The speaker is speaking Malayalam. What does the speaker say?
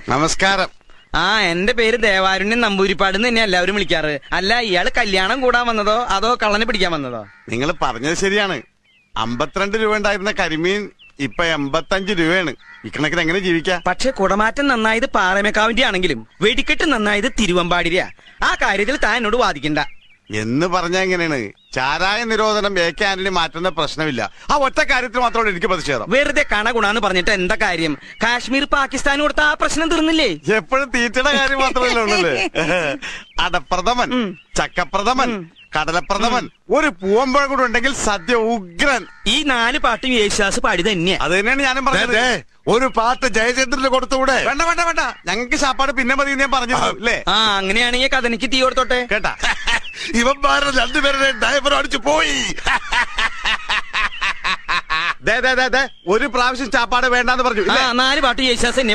നമസ്കാരം. എന്റെ പേര് ദേവാരുണ്യൻ നമ്പൂരിപ്പാട് തന്നെ എല്ലാവരും വിളിക്കാറ്. അല്ല, ഇയാള് കല്യാണം കൂടാൻ വന്നതോ അതോ കള്ളനെ പിടിക്കാൻ വന്നതോ? നിങ്ങൾ പറഞ്ഞത് ശരിയാണ്. 52 രൂപ ഉണ്ടായിരുന്ന കരിമീൻ ഇപ്പൊ 85 രൂപയാണ്. ഇക്കണക്കിന് എങ്ങനെ ജീവിക്കാം? പക്ഷെ കുടമാറ്റം നന്നായത് പാറമേക്കാവിന്റെ ആണെങ്കിലും വെടിക്കെട്ട് നന്നായത് തിരുവമ്പാടിരിയാ. ആ കാര്യത്തിൽ താൻ എന്നോട് വാദിക്കണ്ട. എന്ന് പറഞ്ഞാ എങ്ങനെയാണ്? ചാരായ നിരോധനം AK ആന്റണി മാറ്റുന്ന പ്രശ്നമില്ല. ആ ഒറ്റ കാര്യത്തിൽ മാത്രമേ എനിക്ക് പ്രതിഷേധം. വെറുതെ കണഗുണാന്ന് പറഞ്ഞിട്ട് എന്താ കാര്യം? കാശ്മീർ പാകിസ്ഥാൻ കൊടുത്ത ആ പ്രശ്നം തീർന്നില്ലേ? എപ്പോഴും തീറ്റയുടെ കാര്യം മാത്രമല്ലേ ഉള്ളല്ലേ? അടപ്രഥമൻ, ചക്കപ്രഥമൻ, കടലപ്രഥമൻ, ഒരു പൂവമ്പഴം കൂടെ ഉണ്ടെങ്കിൽ സദ്യ ഉഗ്രൻ. ഈ 4 പാട്ടും യേശുദാസ് പാടി തന്നെയാ. അത് തന്നെയാണ് ഞാനും പറഞ്ഞത്. ഒരു പാട്ട് ജയചന്ദ്രന് കൊടുത്തുകൂടെ? വേണ്ട വേണ്ട വേണ്ട, ഞങ്ങൾക്ക് ശാപ്പാട് പിന്നെ മതി ഞാൻ പറഞ്ഞു അല്ലേ? അങ്ങനെയാണെങ്കിൽ കഥനിക്ക് തീ കൊടുത്തോട്ടെ കേട്ടാ. ഇവന്മാരെ രണ്ടുപേരുടെ ഡ്രൈവർ അടിച്ചു പോയി. ഒരു പ്രാവശ്യം ചാപ്പാട് വേണ്ടെന്ന് പറഞ്ഞു. 4 പാട്ട് യേശുദാസ് എന്നെ